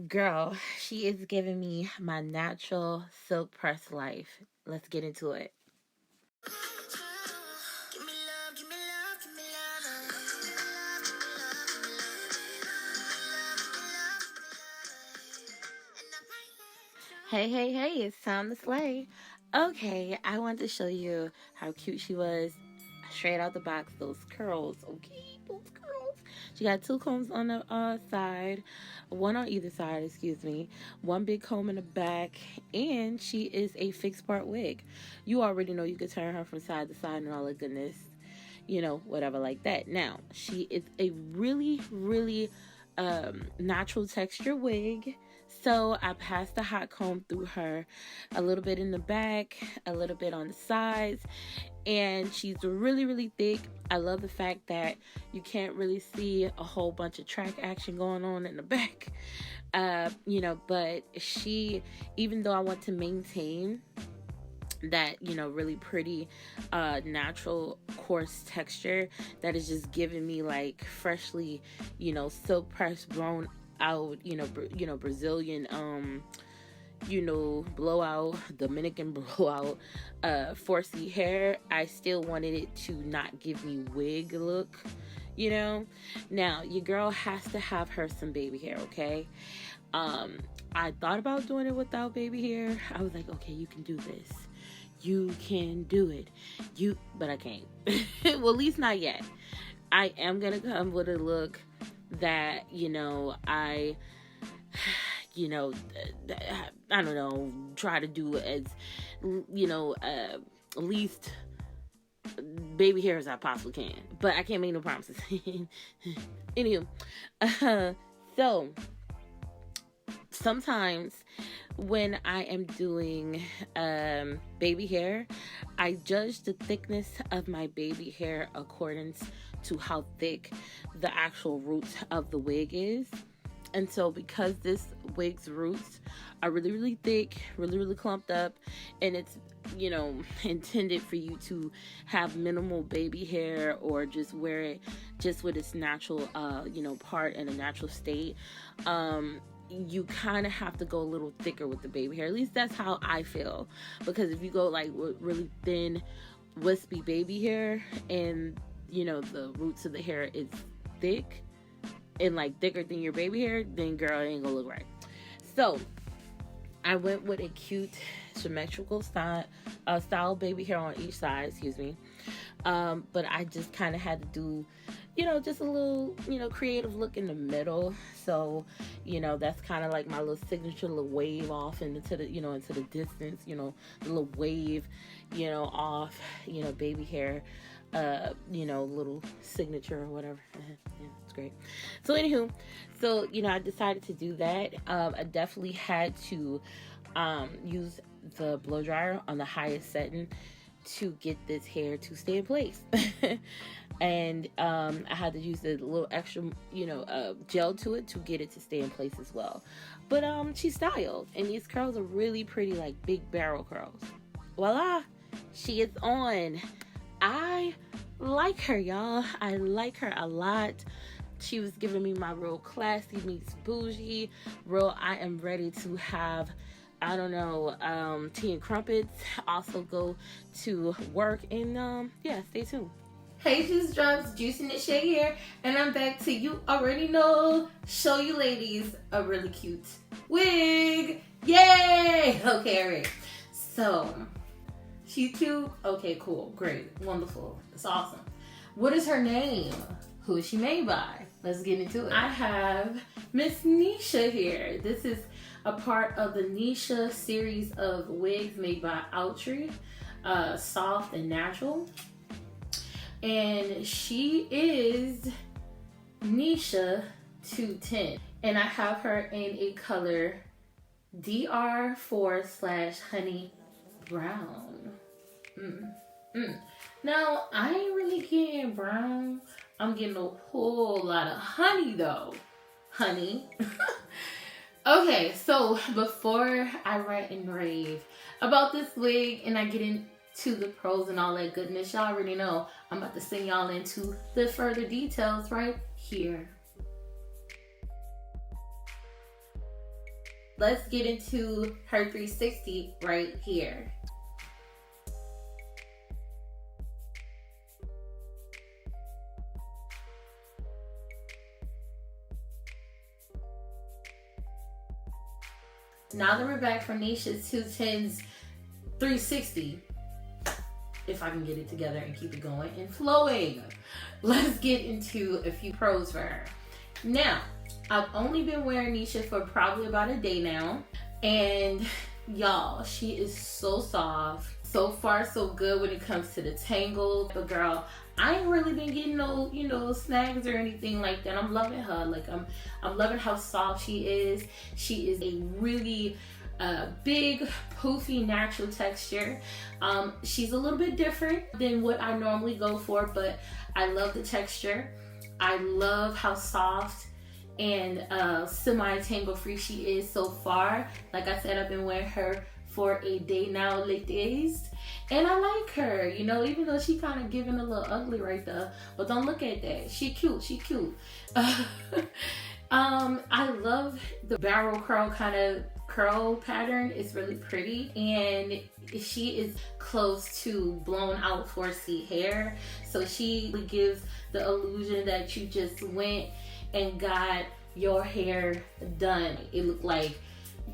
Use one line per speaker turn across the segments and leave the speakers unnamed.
Girl, she is giving me my natural silk press life. Let's get into it. Hey, hey, hey, it's time to slay. Okay, I want to show you how cute she was straight out the box. Those curls, okay, those curls. She got two combs on the side, one on either side, excuse me, one big comb in the back, and she is a fixed part wig. You already know you could turn her from side to side and all that goodness, whatever like that. Now, she is a really, really natural texture wig. So I passed the hot comb through her, a little bit in the back, a little bit on the sides, and she's really, really thick. I love the fact that you can't really see a whole bunch of track action going on in the back. But she, even though I want to maintain that really pretty natural coarse texture that is just giving me like freshly silk press blown out Brazilian blowout, Dominican blowout 4C hair, I still wanted it to not give me wig look. Now your girl has to have her some baby hair, okay? I thought about doing it without baby hair. I was like, okay, you can do this, you can do it, but I can't. Well, at least not yet. I am gonna come with a look that I I don't know, try to do as least baby hair as I possibly can, but I can't make no promises. Anywho, so sometimes when I am doing baby hair, I judge the thickness of my baby hair according to how thick the actual roots of the wig is. And so because this wig's roots are really, really thick, really, really clumped up, and it's, intended for you to have minimal baby hair or just wear it just with its natural, part in a natural state, you kind of have to go a little thicker with the baby hair. At least that's how I feel. Because if you go like with really thin, wispy baby hair and, the roots of the hair is thick, and like thicker than your baby hair, then girl, it ain't gonna look right. So I went with a cute symmetrical style baby hair on each side, excuse me. But I just kind of had to do, just a little, creative look in the middle. So, that's kind of like my little signature little wave off into the, into the distance, the little wave, off, baby hair, little signature or whatever. Yeah, it's great. So anywho, I decided to do that. I definitely had to use the blow dryer on the highest setting to get this hair to stay in place. And I had to use a little extra, gel to it to get it to stay in place as well. But she styled, and these curls are really pretty, like big barrel curls. Voila, she is on. I like her, y'all. I like her a lot. She was giving me my real classy meets bougie, real I am ready to have, I don't know, tea and crumpets, also go to work, and stay tuned. Hey JuiceDrops, JuicyNashae here, and I'm back to, you already know, show you ladies a really cute wig. Yay! Okay, alright. So, she's cute. Okay, cool, great, wonderful. It's awesome. What is her name? Who is she made by? Let's get into it. I have Miss Neesha here. This is a part of the Neesha series of wigs made by Outre, soft and natural. And she is Neesha 210. And I have her in a color DR4/HoneyBrown. Now, I ain't really getting brown. I'm getting a whole lot of honey though. Honey. Okay, so before I rant and rave about this wig and I get into the pros and all that goodness, y'all already know I'm about to send y'all into the further details right here. let's get into her 360 right here. Now that we're back from Neesha's 210s 360, if I can get it together and keep it going and flowing, let's get into a few pros for her. Now, I've only been wearing Neesha for probably about a day now, and y'all, she is so soft. So far, so good when it comes to the tangle. But girl, I ain't really been getting no, snags or anything like that. I'm loving her. Like, I'm loving how soft she is. She is a really big, poofy, natural texture. She's a little bit different than what I normally go for, but I love the texture. I love how soft and semi-tangle free she is so far. Like I said, I've been wearing her for a day now, ladies, and I like her, even though she kind of giving a little ugly right there, but don't look at that. She cute. I love the barrel curl kind of curl pattern. It's really pretty, and she is close to blown out 4C hair, so she gives the illusion that you just went and got your hair done. It looked like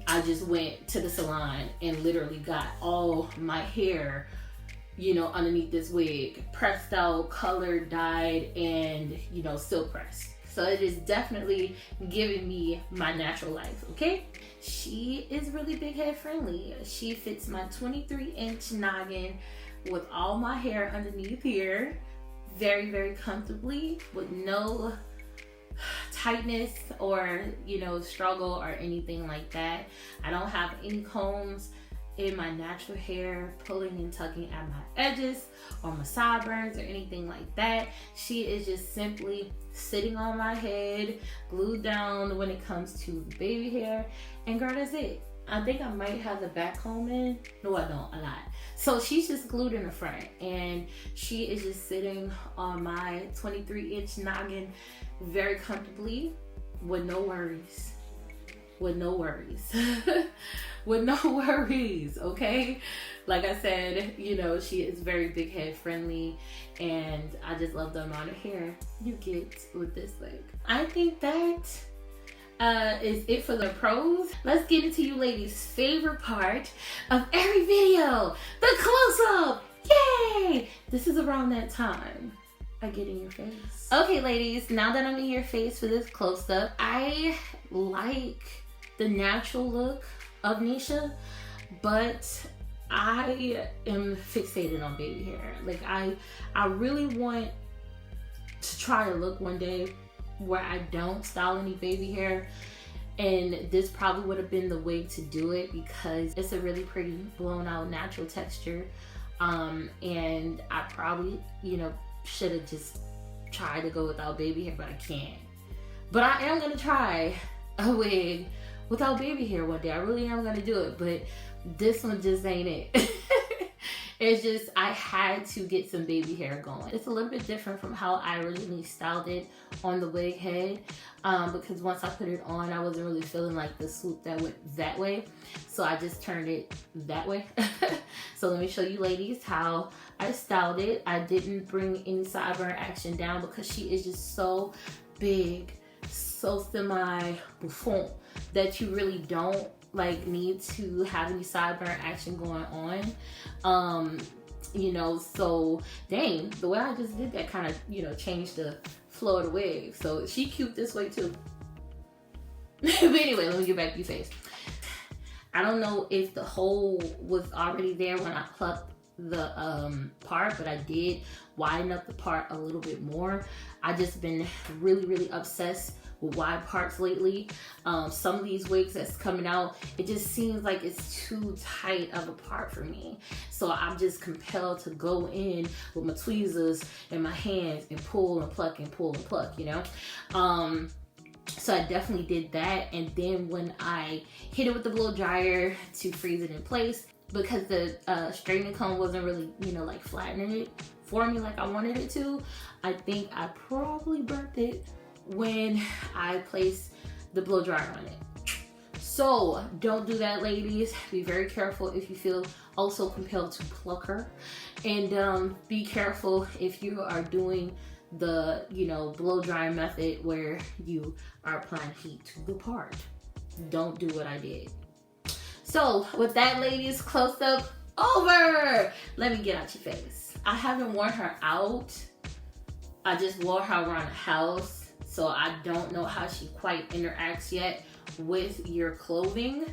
I just went to the salon and literally got all my hair, underneath this wig, pressed out, colored, dyed, and, silk pressed. So it is definitely giving me my natural life, okay? She is really big head friendly. She fits my 23-inch noggin with all my hair underneath here very, very comfortably, with no tightness or struggle or anything like that. I don't have any combs in my natural hair pulling and tugging at my edges or my sideburns or anything like that. She is just simply sitting on my head, glued down when it comes to the baby hair, and girl, that's it. I think I might have the back comb in. No, I don't, a lot. So she's just glued in the front, and she is just sitting on my 23-inch noggin very comfortably with no worries. With no worries. With no worries, okay? Like I said, she is very big head friendly, and I just love the amount of hair you get with this wig. I think that is it for the pros. Let's get into you ladies' favorite part of every video, the close-up. Yay! This is around that time I get in your face. Okay, ladies, now that I'm in your face for this close-up, I like the natural look of Neesha, but I am fixated on baby hair. Like, I really want to try a look one day where I don't style any baby hair, and this probably would have been the wig to do it because it's a really pretty blown out natural texture, and I probably should have just tried to go without baby hair, but I can't. But I am gonna try a wig without baby hair one day. I really am gonna do it, but this one just ain't it. It's just, I had to get some baby hair going. It's a little bit different from how I originally styled it on the wig head, because once I put it on, I wasn't really feeling like the swoop that went that way. So I just turned it that way. So let me show you ladies how I styled it. I didn't bring any sideburn action down because she is just so big, so semi-bouffant that you really don't need to have any sideburn action going on. So dang, the way I just did that kind of changed the flow of the wig. So she cute this way too. But anyway, let me get back to your face. I don't know if the hole was already there when I plucked the part, but I did widen up the part a little bit more. I just been really obsessed with wide parts lately. Some of these wigs that's coming out, it just seems like it's too tight of a part for me. So I'm just compelled to go in with my tweezers and my hands and pull and pluck and pull and pluck, So I definitely did that. And then when I hit it with the blow dryer to freeze it in place, because the straightening comb wasn't really, flattening it for me like I wanted it to, I think I probably burnt it when I placed the blow dryer on it. So don't do that, ladies. Be very careful if you feel also compelled to pluck her. And be careful if you are doing the, you know, blow dry method where you are applying heat to the part. Don't do what I did. So with that, ladies, close up over. Let me get out your face. I haven't worn her out. I just wore her around the house, so I don't know how she quite interacts yet with your clothing.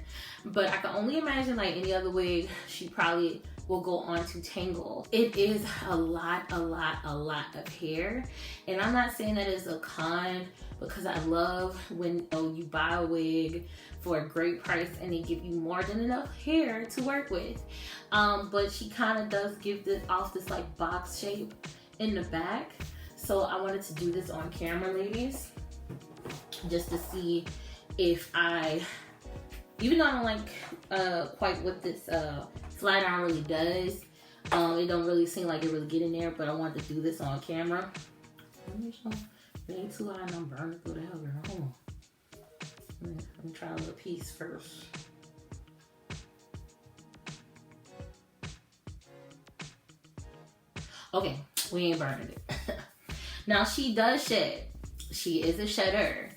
But I can only imagine, like any other wig, she probably will go on to tangle. It is a lot of hair. And I'm not saying that it's a con, because I love when you buy a wig for a great price and they give you more than enough hair to work with. But she kind of does give this off this like box shape in the back. So I wanted to do this on camera, ladies, just to see if even though I don't like quite what this flat iron really does, it don't really seem like it really get in there, but I wanted to do this on camera. It ain't too hot and I'm burning through the hell, girl. Hold on. Let me try a little piece first. Okay, we ain't burning it. Now she does shed. She is a shedder.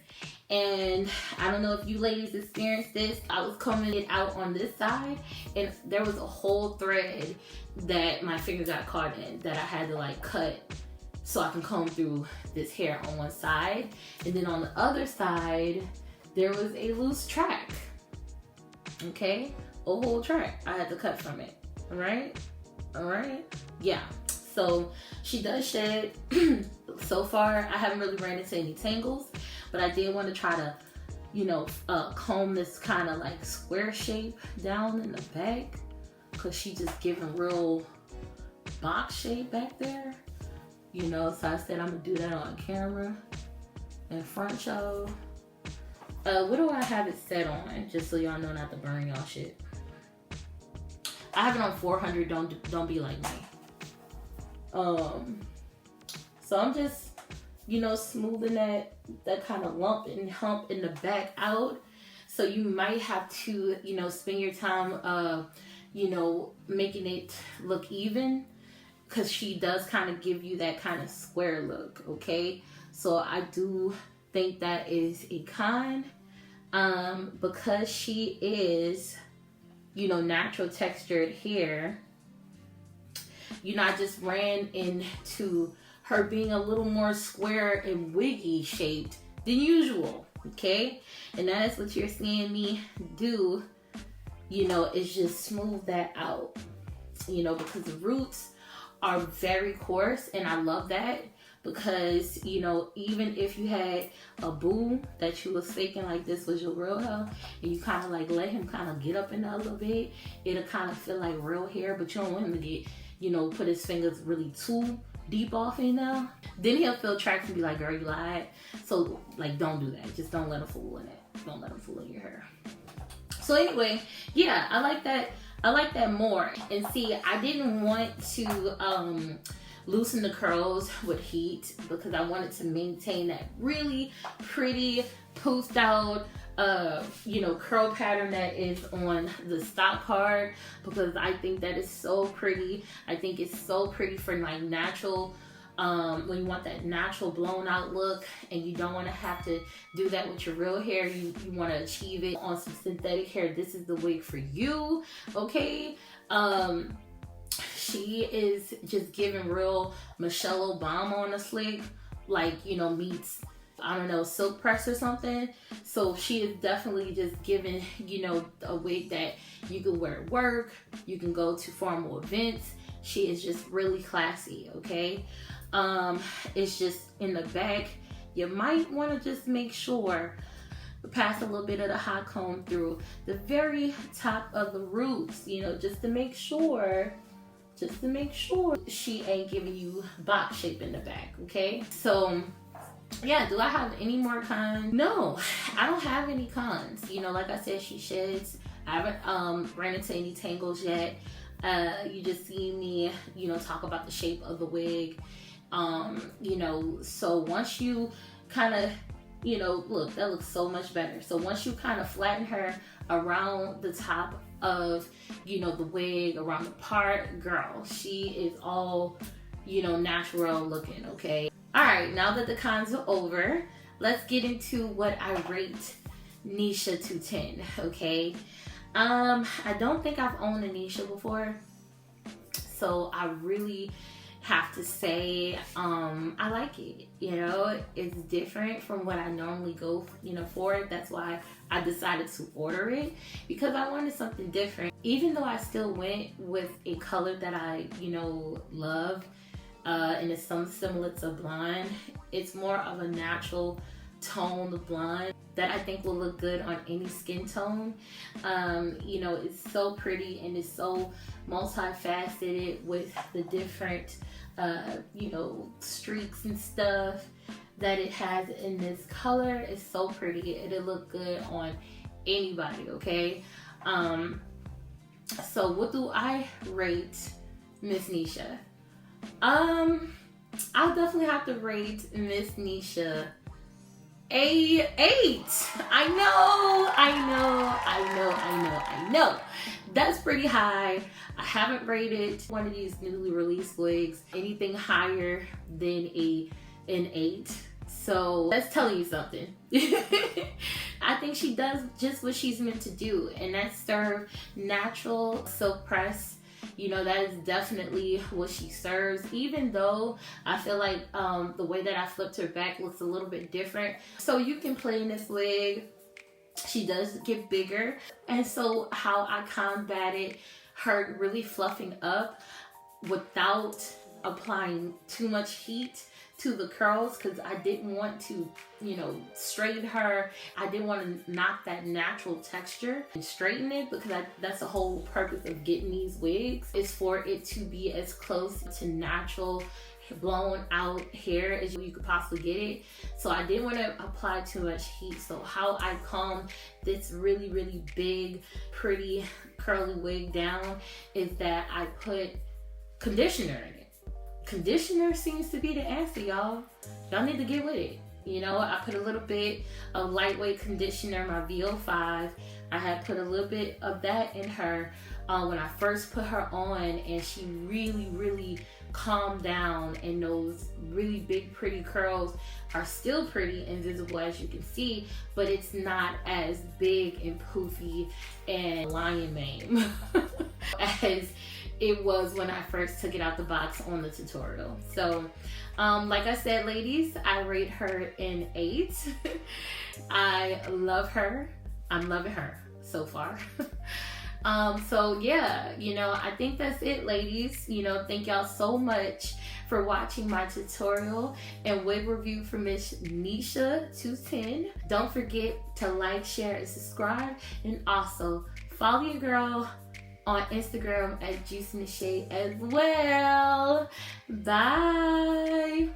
And I don't know if you ladies experienced this. I was combing it out on this side and there was a whole thread that my finger got caught in that I had to like cut so I can comb through this hair on one side. And then on the other side, there was a loose track. Okay, a whole track I had to cut from it. All right, yeah. So she does shed. So far, I haven't really ran into any tangles, but I did want to try to, you know, comb this kind of like square shape down in the back, because she just giving real box shape back there, you know. So I said I'm gonna do that on camera in front, y'all. What do I have it set on, just so y'all know not to burn y'all shit? I have it on 400. Don't be like me. So I'm just, you know, smoothing that kind of lump and hump in the back out. So you might have to, you know, spend your time, you know, making it look even, because she does kind of give you that kind of square look. Okay, so I do think that is a con, because she is, you know, natural textured hair. You know, I just ran into her being a little more square and wiggy shaped than usual, okay? And that is what you're seeing me do, you know, is just smooth that out, you know, because the roots are very coarse, and I love that, because, you know, even if you had a boo that you was faking like this was your real hair, and you kind of like let him kind of get up in there a little bit, it'll kind of feel like real hair, but you don't want him to get, you know, put his fingers really too deep off in there. Then he'll feel trapped and be like, girl, you lied. So like, don't do that. Just don't let him fool in it. Don't let him fool in your hair. So anyway, yeah, I like that. I like that more. And see, I didn't want to loosen the curls with heat, because I wanted to maintain that really pretty poofed out you know, curl pattern that is on the stock card, because I think that is so pretty. I think it's so pretty for like natural, when you want that natural blown out look and you don't want to have to do that with your real hair. You want to achieve it on some synthetic hair. This is the wig for you, okay? She is just giving real Michelle Obama on a slick, like, you know, meets, I don't know, silk press or something. So she is definitely just giving, you know, a wig that you can wear at work, you can go to formal events. She is just really classy, okay? It's just in the back. You might want to just make sure, pass a little bit of the hot comb through the very top of the roots, you know, just to make sure she ain't giving you box shape in the back, okay? So yeah, do I have any more cons? No, I don't have any cons. You know, like I said, she sheds. I haven't ran into any tangles yet. You just see me, you know, talk about the shape of the wig. You know, so once you kind of you know, look, that looks so much better. So once you kind of flatten her around the top of, you know, the wig, around the part, girl, she is all, you know, natural looking, okay? All right, now that the cons are over, let's get into what I rate Neesha to 10, okay? I don't think I've owned a Neesha before, so I really have to say I like it. You know, it's different from what I normally go, you know, for. That's why I decided to order it, because I wanted something different. Even though I still went with a color that I, you know, love, and it's some similar to blonde, it's more of a natural toned blonde that I think will look good on any skin tone. You know, it's so pretty and it's so multifaceted with the different you know, streaks and stuff that it has in this color. It's so pretty. It'll look good on anybody, okay? So what do I rate Miss Neesha? I'll definitely have to rate Miss Neesha a 8. I know. That's pretty high. I haven't rated one of these newly released wigs anything higher than an 8. So that's telling you something. I think she does just what she's meant to do, and that's serve natural silk press. You know, that is definitely what she serves, even though I feel like the way that I flipped her back looks a little bit different. So you can play in this wig. She does get bigger. And so how I combated her really fluffing up without applying too much heat to the curls, because I didn't want to, you know, straighten her. I didn't want to knock that natural texture and straighten it, because that's the whole purpose of getting these wigs, is for it to be as close to natural blown out hair as you could possibly get it. So I didn't want to apply too much heat. So how I calm this really, really big, pretty curly wig down is that I put conditioner in it. Conditioner seems to be the answer, y'all. Y'all need to get with it. You know, I put a little bit of lightweight conditioner, my VO5. I had put a little bit of that in her when I first put her on, and she really, really calmed down, and those really big, pretty curls are still pretty and visible, as you can see, but it's not as big and poofy and lion mane as it was when I first took it out the box on the tutorial. So like I said, ladies, I rate her an 8. I love her. I'm loving her so far. So yeah, you know, I think that's it, ladies. You know, thank y'all so much for watching my tutorial and wig review for Miss Neesha 210. Don't forget to like, share, and subscribe, and also follow your girl on Instagram at JuicyNashae as well. Bye.